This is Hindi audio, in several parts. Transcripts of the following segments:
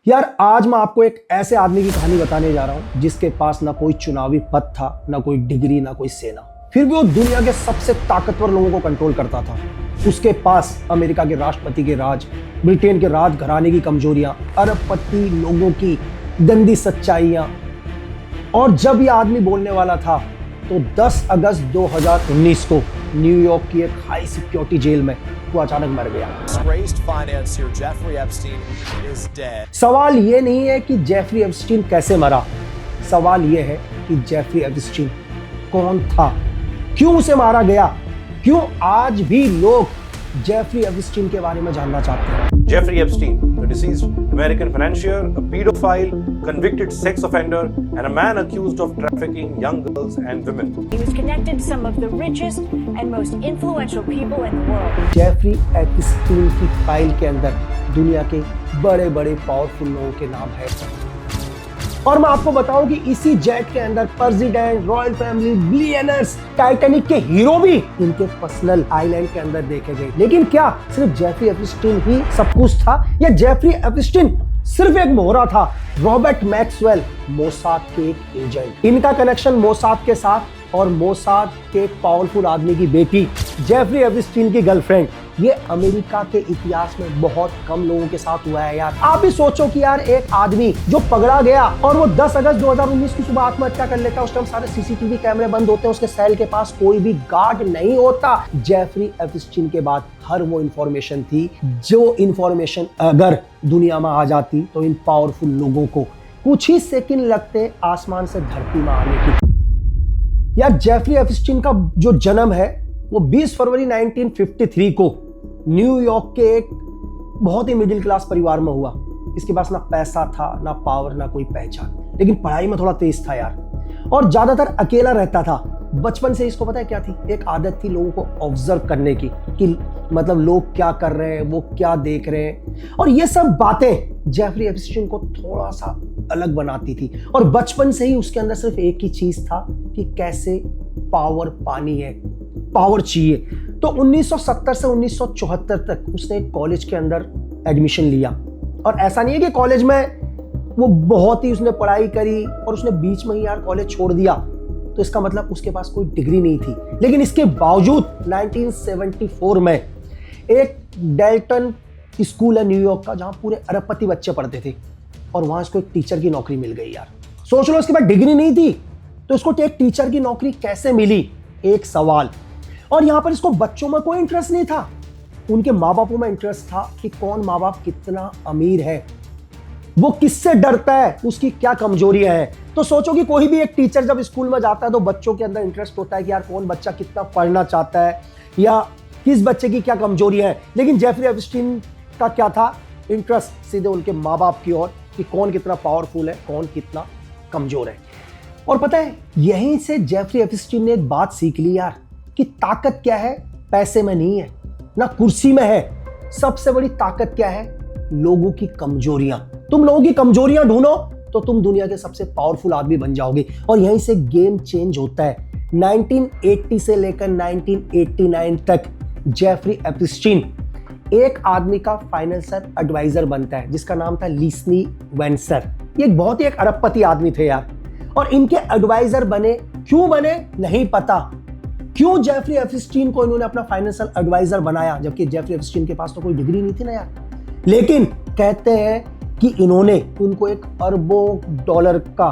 यार आज मैं आपको एक ऐसे आदमी की कहानी बताने जा रहा हूं जिसके पास ना कोई चुनावी पद था, ना कोई डिग्री, ना कोई सेना, फिर भी वो दुनिया के सबसे ताकतवर लोगों को कंट्रोल करता था। उसके पास अमेरिका के राष्ट्रपति के राज, ब्रिटेन के राज घराने की कमजोरियां, अरबपति लोगों की गंदी सच्चाइयां। और जब यह आदमी बोलने वाला था तो 10 अगस्त 2019 को न्यूयॉर्क की एक हाई सिक्योरिटी जेल में वो अचानक मर गया। सवाल ये नहीं है कि जेफरी एप्स्टीन कैसे मरा, सवाल ये है कि जेफरी एप्स्टीन कौन था, क्यों उसे मारा गया, क्यों आज भी लोग जेफरी एप्स्टीन के बारे में जानना चाहते हैं। Jeffrey Epstein, the deceased American financier, a pedophile, convicted sex offender, and a man accused of trafficking young girls and women. He was connected to some of the richest and most influential people in the world. Jeffrey Epstein की फाइल के अंदर दुनिया के बड़े बड़े पावरफुल लोगों के नाम है, और मैं आपको बताऊं कि इसी जेट के अंदर president, royal family, billionaires, Titanic के हीरो भी इनके पर्सनल आइलैंड के अंदर देखे गए। लेकिन क्या सिर्फ जेफरी एप्स्टीन ही सब कुछ था, या जेफरी एप्स्टीन सिर्फ एक मोहरा था? रॉबर्ट मैक्सवेल मोसाद के एक एजेंट, इनका कनेक्शन मोसाद के साथ, और मोसाद के एक पावरफुल आदमी की बेटी जेफरी एप्स्टीन की गर्लफ्रेंड। ये अमेरिका के इतिहास में बहुत कम लोगों के साथ हुआ है यार। आप भी सोचो कि यार एक आदमी जो पकड़ा गया और वो 10 अगस्त 2019 की सुबह आत्महत्या कर लेता है, उस टाइम सारे सीसीटीवी कैमरे बंद होते हैं, उसके सेल के पास कोई भी गार्ड नहीं होता। जेफरी एप्स्टीन के बाद हर वो इंफॉर्मेशन थी जो इंफॉर्मेशन अगर दुनिया में आ जाती तो इन पावरफुल लोगों को कुछ ही सेकंड लगते आसमान से धरती में आने की। यार जेफरी एप्स्टीन का जो जन्म है वो 20 फरवरी 1953 को न्यूयॉर्क के एक बहुत ही मिडिल क्लास परिवार में हुआ। इसके पास ना पैसा था, ना पावर, ना कोई पहचान, लेकिन पढ़ाई में थोड़ा तेज था यार, और ज्यादातर अकेला रहता था। बचपन से इसको पता है क्या थी, एक आदत थी लोगों को ऑब्जर्व करने की, कि मतलब लोग क्या कर रहे हैं, वो क्या देख रहे हैं, और ये सब बातें जेफरी एप्स्टीन को थोड़ा सा अलग बनाती थी। और बचपन से ही उसके अंदर सिर्फ एक ही चीज था कि कैसे पावर पानी है, पावर चाहिए। तो 1970 से 1974 तक उसने कॉलेज के अंदर एडमिशन लिया, और ऐसा नहीं है कि कॉलेज में वो बहुत ही उसने पढ़ाई करी और उसने बीच में ही यार कॉलेज छोड़ दिया, तो इसका मतलब उसके पास कोई डिग्री नहीं थी। लेकिन इसके बावजूद 1974 में एक डेल्टन स्कूल है न्यूयॉर्क का, जहां पूरे अरबपति बच्चे पढ़ते थे, और वहां इसको एक टीचर की नौकरी मिल गई यार। सोच लो, उसके पास डिग्री नहीं थी तो उसको एक टीचर की नौकरी कैसे मिली, एक सवाल। और यहां पर इसको बच्चों में कोई इंटरेस्ट नहीं था, उनके माँ बापों में इंटरेस्ट था कि कौन माँ बाप कितना अमीर है, वो किससे डरता है, उसकी क्या कमजोरियां हैं। तो सोचो कि कोई भी एक टीचर जब स्कूल में जाता है तो बच्चों के अंदर इंटरेस्ट होता है कि यार कौन बच्चा कितना पढ़ना चाहता है, या किस बच्चे की क्या कमजोरियां हैं। लेकिन जेफरी एप्स्टीन का क्या था, इंटरेस्ट सीधे उनके माँ बाप की ओर, कि कौन कितना पावरफुल है, कौन कितना कमजोर है। और पता है, यहीं से जेफरी एप्स्टीन ने एक बात सीख ली यार, कि ताकत क्या है, पैसे में नहीं है, ना कुर्सी में है। सबसे बड़ी ताकत क्या है, लोगों की कमजोरियां। तुम लोगों की कमजोरियां ढूंढो तो तुम दुनिया के सबसे पावरफुल आदमी बन जाओगे। और यहीं से गेम चेंज होता है। 1980 से लेकर 1989 तक जेफरी एप्स्टीन एक आदमी का फाइनेंशियल एडवाइजर बनता है जिसका नाम था लिस्नी वेंसर। ये बहुत ही एक अरबपति आदमी थे यार, और इनके एडवाइजर बने, क्यों बने नहीं पता। क्यों जेफरी एप्स्टीन को इन्होंने अपना फाइनेंशियल एडवाइजर बनाया, जबकि जेफरी एप्स्टीन के पास तो कोई डिग्री नहीं थी ना यार। लेकिन कहते हैं कि इन्होंने उनको एक अरबों डॉलर का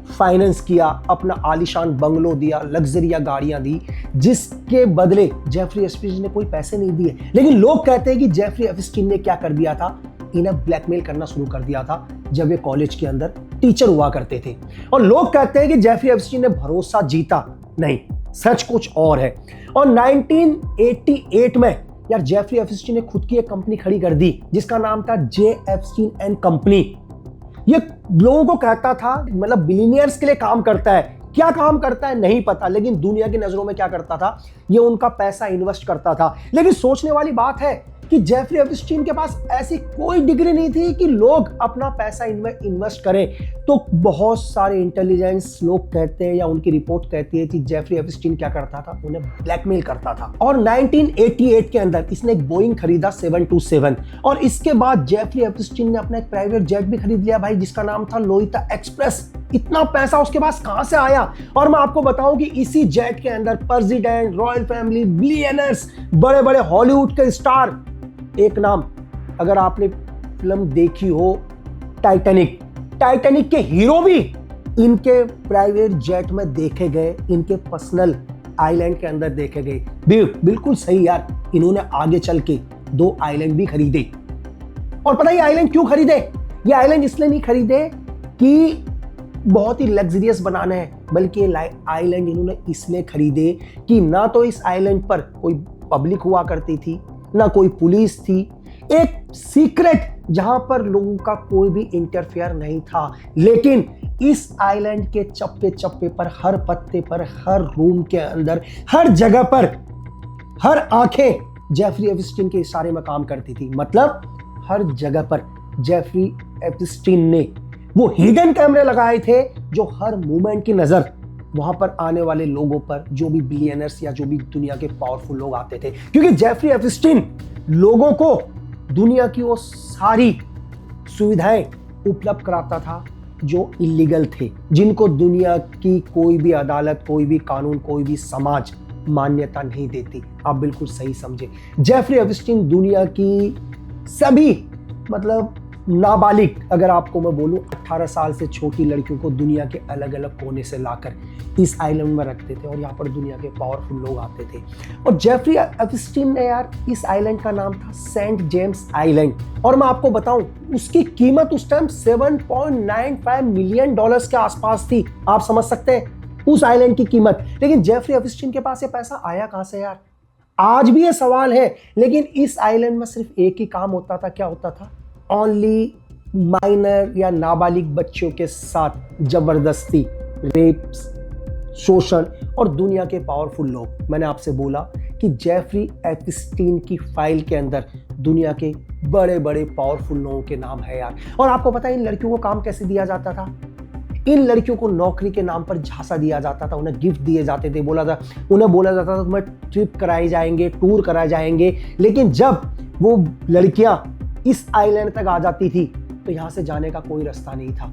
फाइनेंस किया, अपना आलीशान बंगलो दिया, लग्जरिया गाड़ियां दी, जिसके बदले जेफरी एप्स्टीन ने कोई पैसे नहीं दिए। लेकिन लोग कहते हैं कि जेफरी एप्स्टीन ने क्या कर दिया था, इन्हें ब्लैकमेल करना शुरू कर दिया था जब ये कॉलेज के अंदर टीचर हुआ करते थे। और लोग कहते हैं कि जेफरी एप्स्टीन ने भरोसा जीता, नहीं, सच कुछ और है। और 1988 में यार जेफरी एप्स्टीन ने खुद की एक कंपनी खड़ी कर दी जिसका नाम था जे एप्स्टीन एंड कंपनी। ये लोगों को कहता था, मतलब बिलियनियर्स के लिए काम करता है, क्या काम करता है नहीं पता, लेकिन दुनिया की नजरों में क्या करता था, ये उनका पैसा इन्वेस्ट करता था। लेकिन सोचने वाली बात है कि जेफरी एप्स्टीन के पास ऐसी कोई डिग्री नहीं थी कि लोग अपना पैसा इन्वेस्ट करें। तो बहुत सारे इंटेलिजेंस लोग कहते हैं या उनकी रिपोर्ट कहती है कि जेफरी एप्स्टीन क्या करता था, उन्हें ब्लैकमेल करता था। और 1988 के अंदर इसने एक बोइंग खरीदा 727 और इसके बाद जेफरी एप्स्टीन ने अपना एक प्राइवेट जेट भी खरीद लिया भाई, जिसका नाम था लोइता एक्सप्रेस। इतना पैसा उसके पास कहां से आया? और मैं आपको बताऊं कि इसी जेट के अंदर प्रेसिडेंट, रॉयल फैमिली, बिलियनर्स, बड़े बड़े हॉलीवुड के स्टार, एक नाम अगर आपने फिल्म देखी हो टाइटैनिक, टाइटैनिक के हीरो भी इनके प्राइवेट जेट में देखे गए, इनके पर्सनल आइलैंड के अंदर देखे गए। बिल्कुल सही यार, इन्होंने आगे चल के 2 आइलैंड भी खरीदे। और पता है आइलैंड क्यों खरीदे? ये आइलैंड इसलिए नहीं खरीदे कि बहुत ही लग्जरियस बनाना है, बल्कि ये आइलैंड इन्होंने इसलिए खरीदे कि ना तो इस आइलैंड पर कोई पब्लिक हुआ करती थी, ना कोई पुलिस थी, एक सीक्रेट जहां पर लोगों का कोई भी इंटरफेयर नहीं था। लेकिन इस आइलैंड के चप्पे चप्पे पर, हर पत्ते पर, हर रूम के अंदर, हर जगह पर, हर आंखें जेफरी एप्स्टीन के इशारे में काम करती थी। मतलब हर जगह पर जेफरी एप्स्टीन ने वो हिडन कैमरे लगाए थे जो हर मूवमेंट की नजर वहां पर आने वाले लोगों पर, जो भी बिलियनर्स या जो भी दुनिया के पावरफुल लोग आते थे। क्योंकि जेफरी एप्स्टीन लोगों को दुनिया की वो सारी सुविधाएं उपलब्ध कराता था जो इलीगल थे, जिनको दुनिया की कोई भी अदालत, कोई भी कानून, कोई भी समाज मान्यता नहीं देती। आप बिल्कुल सही समझे। जेफरी एप्स्टीन दुनिया की सभी, मतलब नाबालिग, अगर आपको मैं बोलूं 18 साल से छोटी लड़कियों को दुनिया के अलग अलग कोने से लाकर इस आइलैंड में रखते थे और यहाँ पर दुनिया के पावरफुल लोग आते थे। और जेफरी एप्स्टीन ने यार, इस आइलैंड का नाम था सेंट जेम्स आइलैंड। और मैं आपको बताऊं उसकी कीमत उस टाइम $7.95 मिलियन के आसपास थी। आप समझ सकते हैं उस आइलैंड की कीमत। लेकिन जेफरी एप्स्टीन के पास ये पैसा आया कहां से यार? आज भी ये सवाल है। लेकिन इस आइलैंड में सिर्फ एक ही काम होता था। क्या होता था? ओनली माइनर या नाबालिग बच्चों के साथ जबरदस्ती, रेप्स, शोषण और दुनिया के पावरफुल लोग। मैंने आपसे बोला कि जेफरी एप्स्टीन की फाइल के अंदर दुनिया के बड़े बड़े पावरफुल लोगों के नाम है यार। और आपको पता है इन लड़कियों को काम कैसे दिया जाता था? इन लड़कियों को नौकरी के नाम पर झांसा दिया जाता था, उन्हें गिफ्ट दिए जाते थे, उन्हें बोला जाता था तुम्हें ट्रिप कराए जाएंगे, टूर कराए जाएंगे। लेकिन जब वो लड़कियां इस आइलैंड तक आ जाती थी तो यहां से जाने का कोई रास्ता नहीं था।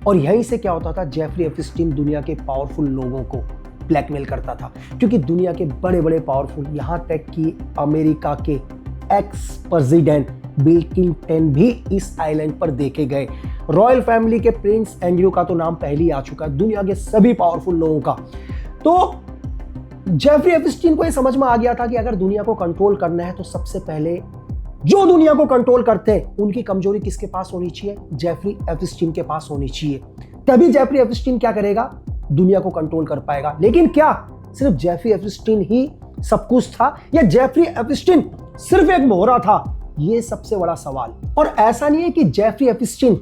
और यहीं से क्या होता था, जेफरी एप्स्टीन दुनिया के पावरफुल लोगों को ब्लैकमेल करता था। क्योंकि दुनिया के बड़े बड़े पावरफुल, यहां तक कि अमेरिका के एक्स प्रेसिडेंट बिल क्लिंटन भी इस आइलैंड पर देखे गए। रॉयल फैमिली के प्रिंस एंड्रयू का तो नाम पहले ही आ चुका है, दुनिया के सभी पावरफुल लोगों का। तो जेफरी एप्स्टीन को यह समझ में आ गया था कि अगर दुनिया को कंट्रोल करना है तो सबसे पहले जो दुनिया को कंट्रोल करते हैं उनकी कमजोरी किसके पास होनी चाहिए? जेफरी एप्स्टीन के पास होनी चाहिए। तभी जेफरी एप्स्टीन क्या करेगा? दुनिया को कंट्रोल कर पाएगा। लेकिन क्या सिर्फ जेफरी एप्स्टीन ही सब कुछ था या जेफरी एप्स्टीन सिर्फ एक मोहरा था? ये सबसे बड़ा सवाल। और ऐसा नहीं है कि जेफरी एप्स्टीन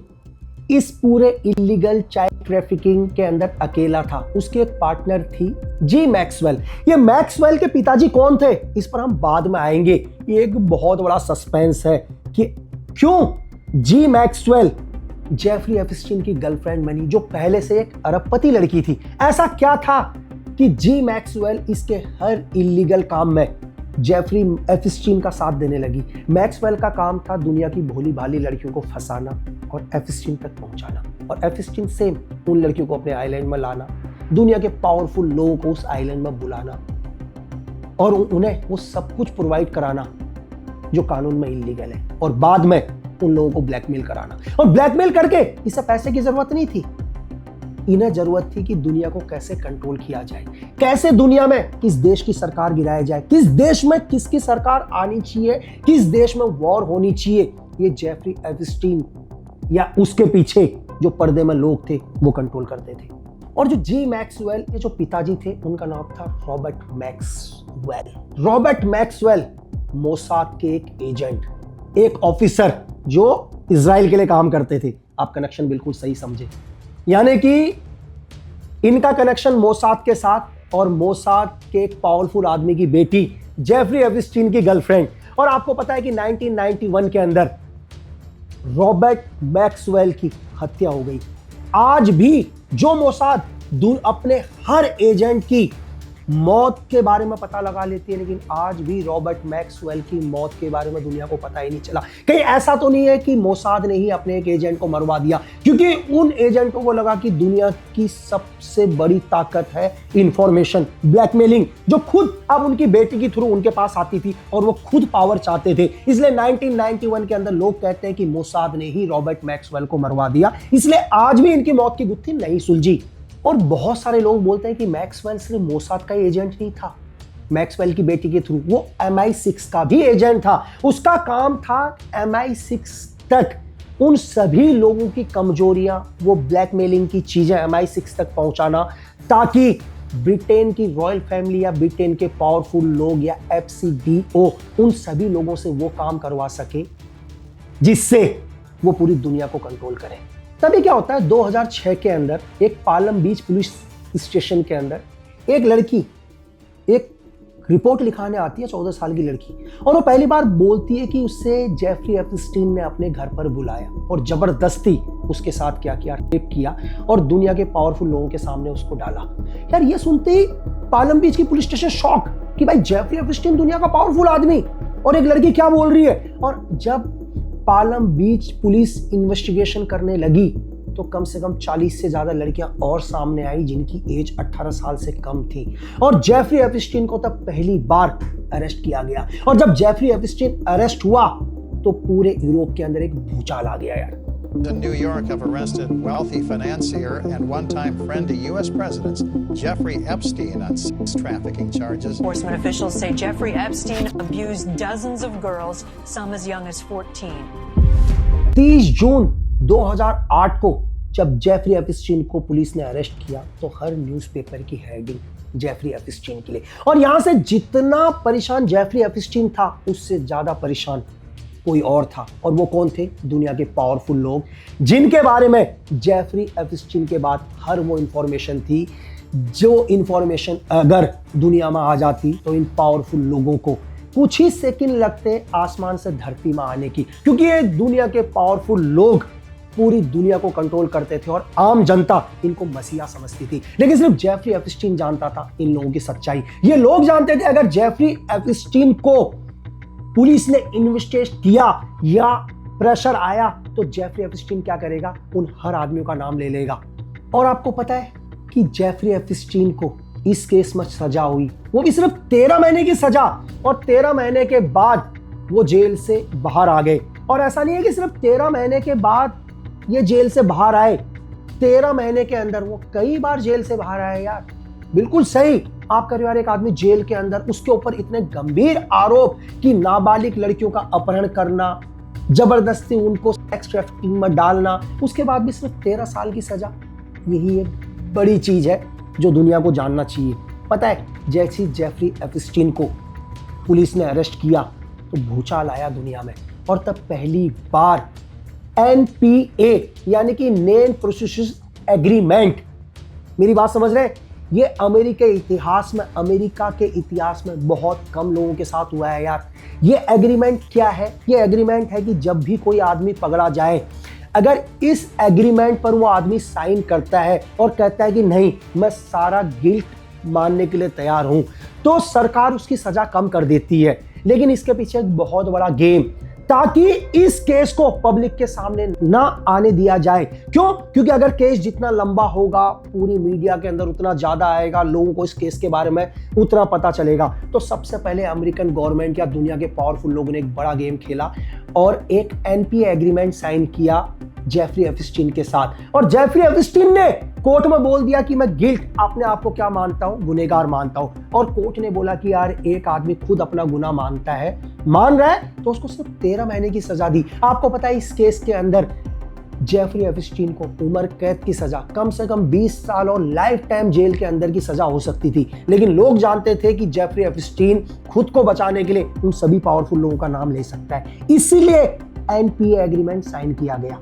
इस पूरे इलीगल चाइल्ड ट्रैफिकिंग के अंदर अकेला था। उसकी एक पार्टनर थी जी मैक्सवेल। ये मैक्सवेल के पिताजी कौन थे इस पर हम बाद में आएंगे। ये एक बहुत बड़ा सस्पेंस है कि क्यों जी मैक्सवेल जेफरी एप्स्टीन की गर्लफ्रेंड बनी, जो पहले से एक अरबपति लड़की थी। ऐसा क्या था कि जी मैक्सवेल इसके हर इलीगल काम में जेफरी एप्स्टीन का साथ देने लगी। मैक्सवेल का काम था दुनिया की भोली भाली लड़कियों को फंसाना और एप्स्टीन तक पहुंचाना, और एप्स्टीन सेम उन लड़कियों को अपने आइलैंड में लाना, दुनिया के पावरफुल लोगों को उस आइलैंड में बुलाना और उन्हें वो सब कुछ प्रोवाइड कराना जो कानून में इलीगल है, और बाद में उन लोगों को ब्लैकमेल कराना। और ब्लैकमेल करके इसे पैसे की जरूरत नहीं थी, इन्हें जरूरत थी कि दुनिया को कैसे कंट्रोल किया जाए, कैसे दुनिया में किस देश की सरकार गिराई जाए, किस देश में किसकी सरकार आनी चाहिए, किस देश में वॉर होनी चाहिए। ये जेफरी एप्स्टीन या उसके पीछे जो पर्दे में लोग थे वो कंट्रोल करते थे। और जो जी मैक्सवेल के जो पिताजी थे उनका नाम था Robert Maxwell. Robert Maxwell Mossad के एक एजेंट, एक ऑफिसर जो इजराइल के लिए काम करते थे। आप कनेक्शन बिल्कुल सही समझे, यानी कि इनका कनेक्शन मोसाद के साथ, और मोसाद के एक पावरफुल आदमी की बेटी जेफरी एप्स्टीन की गर्लफ्रेंड। और आपको पता है कि 1991 के अंदर रॉबर्ट मैक्सवेल की हत्या हो गई। आज भी जो मोसाद अपने हर एजेंट की मौत के बारे में पता लगा लेती है, लेकिन आज भी रॉबर्ट मैक्सवेल की मौत के बारे में दुनिया को पता ही नहीं चला। कहीं ऐसा तो नहीं है कि मोसाद ने ही अपने एक एजेंट को मरवा दिया, क्योंकि उन एजेंटों को लगा कि दुनिया की सबसे बड़ी ताकत है इंफॉर्मेशन, ब्लैकमेलिंग, जो खुद अब उनकी बेटी के थ्रू उनके पास आती थी और वो खुद पावर चाहते थे। इसलिए 1991 के अंदर लोग कहते हैं कि मोसाद ने ही रॉबर्ट मैक्सवेल को मरवा दिया, इसलिए आज भी इनकी मौत की गुत्थी नहीं सुलझी। और बहुत सारे लोग बोलते हैं कि मैक्सवेल सिर्फ मोसाद का एजेंट नहीं था, मैक्सवेल की बेटी के थ्रू वो MI6 का भी एजेंट था। उसका काम था MI6 तक उन सभी लोगों की कमजोरियां, वो ब्लैकमेलिंग की चीजें MI6 तक पहुंचाना, ताकि ब्रिटेन की रॉयल फैमिली या ब्रिटेन के पावरफुल लोग या FCDO उन सभी लोगों से वो काम करवा सके जिससे वो पूरी दुनिया को कंट्रोल करें। तभी क्या होता है, 2006 के अंदर एक पालम बीच पुलिस स्टेशन के अंदर एक लड़की एक रिपोर्ट लिखाने आती है, 14 साल की लड़की, और वो पहली बार बोलती है कि उससे जेफरी एप्स्टीन ने अपने घर पर बुलाया और जबरदस्ती उसके साथ क्या किया, रेप किया और दुनिया के पावरफुल लोगों के सामने उसको डाला। यार ये सुनते ही पालम बीच की पुलिस स्टेशन शॉक कि भाई जेफरी एप्स्टीन दुनिया का पावरफुल आदमी और एक लड़की क्या बोल रही है। और जब पालम बीच पुलिस इन्वेस्टिगेशन करने लगी तो कम से कम 40 से ज्यादा लड़कियां और सामने आई जिनकी एज 18 साल से कम थी, और जेफरी एप्स्टीन को तब पहली बार अरेस्ट किया गया। और जब जेफरी एप्स्टीन अरेस्ट हुआ तो पूरे यूरोप के अंदर एक भूचाल आ गया यार। In New York have arrested wealthy financier and one-time friend to U.S. presidents Jeffrey Epstein on sex trafficking charges. Enforcement officials say Jeffrey Epstein abused dozens of girls, some as young as 14. 30 जून 2008 को जब जेफरी एप्स्टीन को पुलिस ने अरेस्ट किया तो हर न्यूज़पेपर की हेडिंग जेफरी एप्स्टीन के लिए, और यहां से जितना परेशान जेफरी एप्स्टीन था उससे ज्यादा परेशान कोई और था, और वो कौन थे, दुनिया के पावरफुल लोग जिनके बारे में जेफरी एप्स्टीन के बाद हर वो इंफॉर्मेशन थी जो इंफॉर्मेशन अगर दुनिया में आ जाती तो इन पावरफुल लोगों को कुछ ही सेकंड लगते आसमान से धरती में आने की, क्योंकि ये दुनिया के पावरफुल लोग पूरी दुनिया को कंट्रोल करते थे और आम जनता इनको मसीहा समझती थी। लेकिन सिर्फ जेफरी एप्स्टीन जानता था इन लोगों की सच्चाई। ये लोग जानते थे अगर जेफरी एप्स्टीन को पुलिस ने इन्वेस्टिगेट किया या प्रेशर आया तो जेफरी एप्स्टीन क्या करेगा, उन हर आदमियों का नाम ले लेगा। और आपको पता है कि जेफरी एप्स्टीन को इस केस में सजा हुई, वो भी सिर्फ 13 महीने की सजा, और 13 महीने के बाद वो जेल से बाहर आ गए। और ऐसा नहीं है कि सिर्फ 13 महीने के बाद ये जेल से बाहर आए, 13 महीने के अंदर वो कई बार जेल से बाहर आए यार। बिल्कुल सही, आप करिए यार एक आदमी जेल के अंदर, उसके ऊपर इतने गंभीर आरोप कि नाबालिग लड़कियों का अपहरण करना, जबरदस्ती उनको सेक्स ट्रैफिकिंग में डालना, उसके बाद भी सिर्फ 13 साल की सजा। यही एक बड़ी चीज है जो दुनिया को जानना चाहिए। पता है, जैसे जेफरी एप्स्टीन को पुलिस ने अरेस्ट किया तो भूचाल आया दुनिया में, और तब पहली बार NPA यानी कि नॉन प्रोसिक्यूशन एग्रीमेंट, मेरी बात समझ रहे हैं, ये अमेरिका के इतिहास में बहुत कम लोगों के साथ हुआ है यार। ये एग्रीमेंट क्या है? ये एग्रीमेंट है कि जब भी कोई आदमी पकड़ा जाए, अगर इस एग्रीमेंट पर वो आदमी साइन करता है और कहता है कि नहीं मैं सारा गिल्ट मानने के लिए तैयार हूं, तो सरकार उसकी सजा कम कर देती है। लेकिन इसके पीछे एक बहुत बड़ा गेम, ताकि इस केस को पब्लिक के सामने ना आने दिया जाए। क्यों? क्योंकि अगर केस जितना लंबा होगा पूरी मीडिया के अंदर उतना ज्यादा आएगा, लोगों को इस केस के बारे में उतना पता चलेगा। तो सबसे पहले अमेरिकन गवर्नमेंट या दुनिया के पावरफुल लोगों ने एक बड़ा गेम खेला और एक NPA एग्रीमेंट साइन किया जेफरी एप्स्टीन के साथ। और जेफरी एप्स्टीन ने कोर्ट में बोल दिया कि मैं गिल्ट अपने आप को क्या मानता हूं, गुनहगार मानता हूं। और कोर्ट ने बोला कि यार एक आदमी खुद अपना गुनाह मान रहा है तो उसको सिर्फ 13 महीने की सजा दी। आपको पता है इस केस के अंदर जेफरी एप्स्टीन को उम्र कैद की सजा, कम से कम 20 साल और लाइफ टाइम जेल के अंदर की सजा हो सकती थी। लेकिन लोग जानते थे कि जेफरी एप्स्टीन खुद को बचाने के लिए उन सभी पावरफुल लोगों का नाम ले सकता है, इसीलिए NPA एग्रीमेंट साइन किया गया।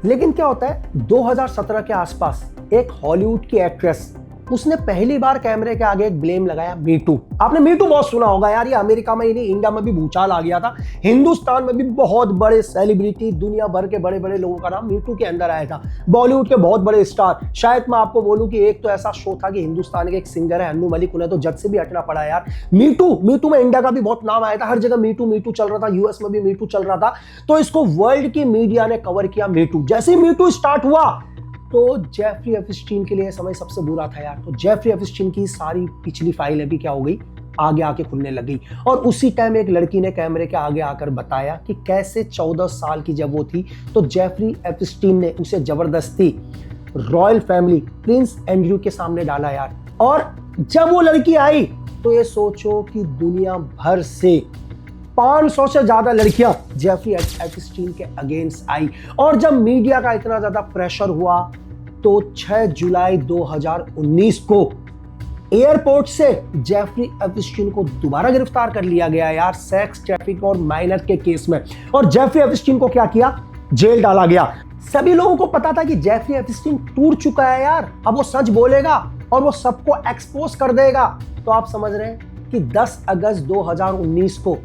लेकिन क्या होता है, 2017 के आसपास एक हॉलीवुड की एक्ट्रेस उसने पहली बार कैमरे के आगे एक ब्लेम लगाया, मीटू। आपने मीटू बहुत सुना होगा यार, ये अमेरिका में ही नहीं, इंडिया में भी भूचाल आ गया था। हिंदुस्तान में भी बहुत बड़े सेलिब्रिटी, दुनिया भर के बड़े बड़े लोगों का नाम मीटू के अंदर आया था। बॉलीवुड के बहुत बड़े स्टार, शायद मैं आपको बोलूं कि एक तो ऐसा शो था कि हिंदुस्तान के एक सिंगर है अन्नू मलिक, उन्हें तो जज से भी हटना पड़ा यार। मीटू में इंडिया का भी बहुत नाम आया था, हर जगह मीटू चल रहा था, यूएस में भी मीटू चल रहा था। तो इसको वर्ल्ड की मीडिया ने कवर किया मीटू। जैसे ही मीटू स्टार्ट हुआ तो जेफरी एप्स्टीन के लिए समय सबसे बुरा था यार। तो जेफरी एप्स्टीन की सारी पिछली फाइल अभी क्या हो गई, आगे आके खुलने लगी। और उसी टाइम एक लड़की ने कैमरे के आगे आकर बताया कि कैसे 14 साल की जब वो थी तो जेफरी एप्स्टीन ने उसे जबरदस्ती रॉयल फैमिली प्रिंस एंड्रयू के सामने डाला यार। और जब वो लड़की आई तो ये सोचो कि दुनिया भर से 500 से ज्यादा लड़कियां जेफरी एप्स्टीन के अगेंस्ट आई। और जब मीडिया का इतना ज्यादा प्रेशर हुआ तो 6 जुलाई 2019 को एयरपोर्ट से जेफरी एप्स्टीन को दोबारा गिरफ्तार कर लिया गया यार, सेक्स ट्रैफिक और माइनर के केस में। और जेफरी एप्स्टीन को क्या किया, जेल डाला गया। सभी लोगों को पता था कि जेफरी एप्स्टीन टूट चुका है यार, अब वो सच बोलेगा और वो सबको एक्सपोज कर देगा। तो आप समझ रहे हैं कि 10 अगस्त 2019 को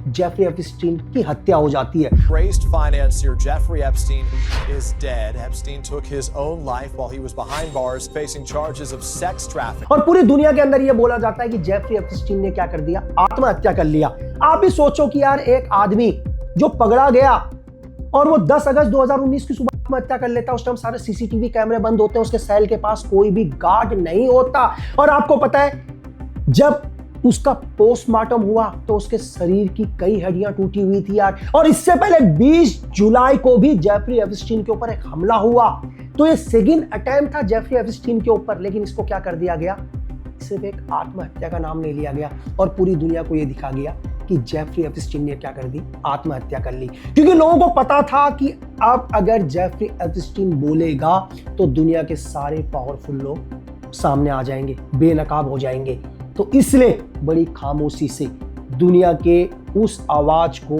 जेफरी एप्स्टीन की हत्या हो जाती है। Praised financier Jeffrey Epstein is dead. Epstein took his own life while he was behind bars facing charges of sex trafficking. और पूरी दुनिया के अंदर ये बोला जाता है कि जेफरी एप्स्टीन ने क्या कर दिया, आत्महत्या कर लिया। आप भी सोचो कि यार एक आदमी जो पकड़ा गया और वो 10 अगस्त 2019 की सुबह आत्महत्या कर लेता, उस टाइम सारे सीसीटीवी कैमरे बंद होते हैं, उसके सेल के पास कोई भी गार्ड नहीं होता। और आपको पता है जब उसका पोस्टमार्टम हुआ तो उसके शरीर की कई हड्डियां टूटी हुई थी यार। और इससे पहले 20 जुलाई को भी जेफरी एप्स्टीन के ऊपर एक हमला हुआ। तो ये सेकंड अटेम्प्ट था जेफरी एप्स्टीन के ऊपर, लेकिन इसको क्या कर दिया गया, सिर्फ एक आत्महत्या का नाम नहीं लिया गया और पूरी दुनिया को यह दिखा गया कि जेफरी एप्स्टीन ने क्या कर दी, आत्महत्या कर ली। क्योंकि लोगों को पता था कि अब अगर जेफरी एप्स्टीन बोलेगा तो दुनिया के सारे पावरफुल लोग सामने आ जाएंगे, बेनकाब हो जाएंगे। तो इसलिए बड़ी खामोशी से दुनिया के उस आवाज को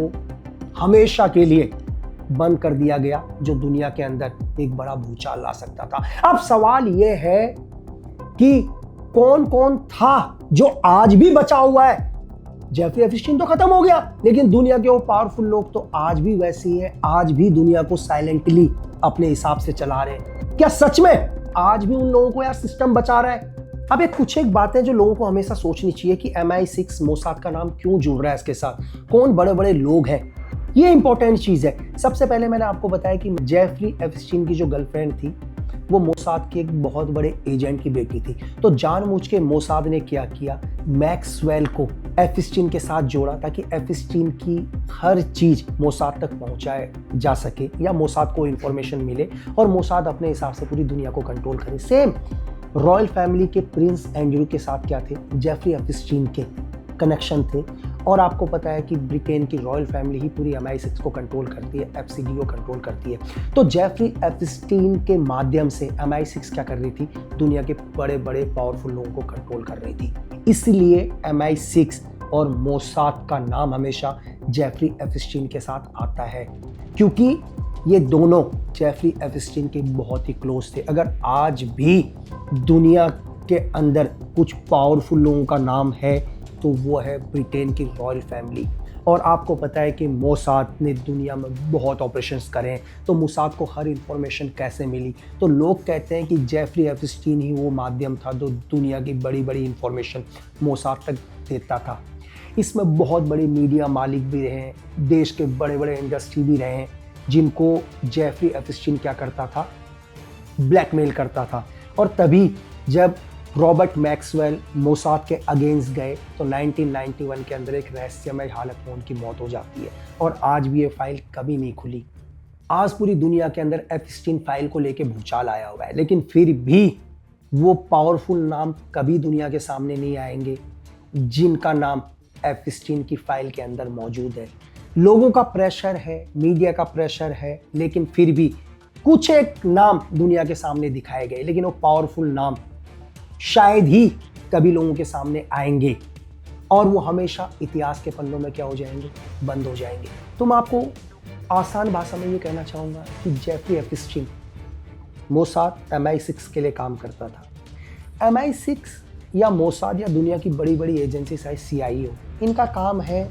हमेशा के लिए बंद कर दिया गया जो दुनिया के अंदर एक बड़ा भूचाल ला सकता था। अब सवाल यह है कि कौन कौन था जो आज भी बचा हुआ है। जेफरी एप्स्टीन तो खत्म हो गया, लेकिन दुनिया के वो पावरफुल लोग तो आज भी वैसे ही है, आज भी दुनिया को साइलेंटली अपने हिसाब से चला रहे हैं। क्या सच में आज भी उन लोगों को यार सिस्टम बचा रहा है? अब कुछ एक बातें जो लोगों को हमेशा सोचनी चाहिए कि MI6 मोसाद का नाम क्यों जुड़ रहा है इसके साथ, कौन बड़े बड़े लोग हैं, ये इंपॉर्टेंट चीज है। सबसे पहले मैंने आपको बताया कि जेफरी एप्स्टीन की जो गर्लफ्रेंड थी वो मोसाद के एक बहुत बड़े एजेंट की बेटी थी। तो जानबूझ के मोसाद ने क्या किया, मैक्सवेल को एप्स्टीन के साथ जोड़ा ताकि एप्स्टीन की हर चीज मोसाद तक पहुंचाए जा सके या मोसाद को इंफॉर्मेशन मिले और मोसाद अपने हिसाब से पूरी दुनिया को कंट्रोल करे। सेम रॉयल फैमिली के प्रिंस एंड्रयू के साथ क्या थे, जेफरी एप्स्टीन के कनेक्शन थे। और आपको पता है कि ब्रिटेन की रॉयल फैमिली ही पूरी MI6 को कंट्रोल करती है, FCD को कंट्रोल करती है। तो जेफरी एप्स्टीन के माध्यम से MI6 क्या कर रही थी, दुनिया के बड़े बड़े पावरफुल लोगों को कंट्रोल कर रही थी। इसलिए MI6 और मोसाद का नाम हमेशा जेफरी एप्स्टीन के साथ आता है, क्योंकि ये दोनों जेफरी एप्स्टीन के बहुत ही क्लोज थे। अगर आज भी दुनिया के अंदर कुछ पावरफुल लोगों का नाम है तो वो है ब्रिटेन की रॉयल फैमिली। और आपको पता है कि मोसाद ने दुनिया में बहुत ऑपरेशंस करे हैं, तो मोसाद को हर इंफॉर्मेशन कैसे मिली, तो लोग कहते हैं कि जेफरी एप्स्टीन ही वो माध्यम था जो दुनिया की बड़ी बड़ी इंफॉर्मेशन मोसाद तक देता था। इसमें बहुत बड़े मीडिया मालिक भी रहे हैं, देश के बड़े बड़े इंडस्ट्री भी रहे हैं, जिनको जेफरी एप्स्टीन क्या करता था, ब्लैकमेल करता था। और तभी जब रॉबर्ट मैक्सवेल मोसाद के अगेंस्ट गए तो 1991 के अंदर एक रहस्यमय हालत में उनकी मौत हो जाती है और आज भी ये फाइल कभी नहीं खुली। आज पूरी दुनिया के अंदर एप्स्टीन फाइल को लेके भूचाल आया हुआ है, लेकिन फिर भी वो पावरफुल नाम कभी दुनिया के सामने नहीं आएंगे जिनका नाम एप्स्टीन की फाइल के अंदर मौजूद है। लोगों का प्रेशर है, मीडिया का प्रेशर है, लेकिन फिर भी कुछ एक नाम दुनिया के सामने दिखाए गए, लेकिन वो पावरफुल नाम शायद ही कभी लोगों के सामने आएंगे और वो हमेशा इतिहास के पन्नों में क्या हो जाएंगे, बंद हो जाएंगे। तो मैं आपको आसान भाषा में ये कहना चाहूँगा कि जेफरी एप्स्टीन मोसाद MI6 के लिए काम करता था। MI6 या मोसाद या दुनिया की बड़ी बड़ी एजेंसी चाहे CIA हो, इनका काम है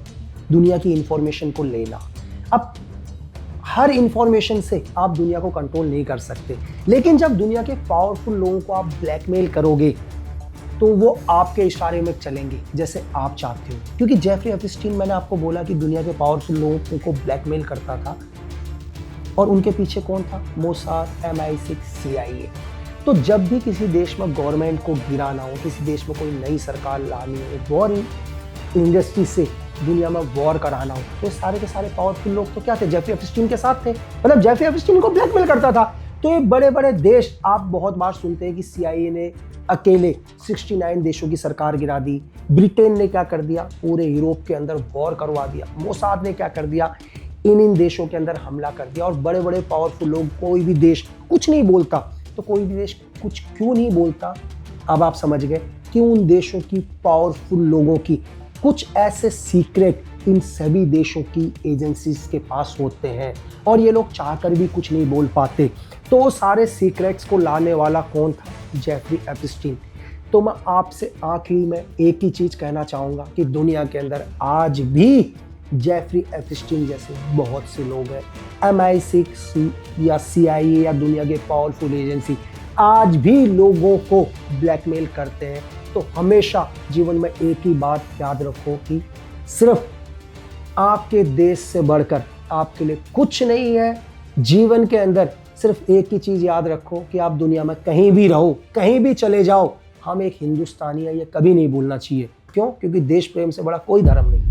दुनिया की इंफॉर्मेशन को लेना। अब हर इंफॉर्मेशन से आप दुनिया को कंट्रोल नहीं कर सकते, लेकिन जब दुनिया के पावरफुल लोगों को आप ब्लैकमेल करोगे तो वो आपके इशारे में चलेंगे जैसे आप चाहते हो। क्योंकि जेफरी एप्स्टीन, मैंने आपको बोला कि दुनिया के पावरफुल लोगों को ब्लैकमेल करता था, और उनके पीछे कौन था? Mossad, MI6, CIA। तो जब भी किसी देश में गवर्नमेंट को गिराना हो, किसी देश में कोई नई सरकार लानी हो, वॉर इंडस्ट्री से दुनिया में वॉर कराना हो, तो सारे के सारे पावरफुल लोग तो क्या थे? जेफरी एप्स्टीन के साथ थे। मतलब जेफरी एप्स्टीन को ब्लैकमेल करता था। तो ये बड़े बड़े देश, आप बहुत बार सुनते हैं कि CIA ने अकेले 69 देशों की सरकार गिरा दी। ब्रिटेन ने क्या कर दिया? पूरे यूरोप के अंदर वॉर करवा दिया। मोसाद ने क्या कर दिया? इन देशों के अंदर हमला कर दिया। और बड़े बड़े पावरफुल लोग, कोई भी देश कुछ नहीं बोलता। तो कोई भी देश कुछ क्यों नहीं बोलता? अब आप समझ गए कि उन देशों की पावरफुल लोगों की कुछ ऐसे सीक्रेट इन सभी देशों की एजेंसीज के पास होते हैं, और ये लोग चाहकर भी कुछ नहीं बोल पाते। तो सारे सीक्रेट्स को लाने वाला कौन था? Jeffrey Epstein. तो मैं आपसे आखिरी में एक ही चीज कहना चाहूंगा कि दुनिया के अंदर आज भी जेफरी एप्स्टीन जैसे बहुत से लोग हैं। MI6 या CIA या दुनिया के पावरफुल एजेंसी आज भी लोगों को ब्लैकमेल करते हैं। तो हमेशा जीवन में एक ही बात याद रखो कि सिर्फ आपके देश से बढ़कर आपके लिए कुछ नहीं है। जीवन के अंदर सिर्फ एक ही चीज याद रखो कि आप दुनिया में कहीं भी रहो, कहीं भी चले जाओ, हम एक हिंदुस्तानी है, ये कभी नहीं भूलना चाहिए। क्यों? क्योंकि देश प्रेम से बड़ा कोई धर्म नहीं।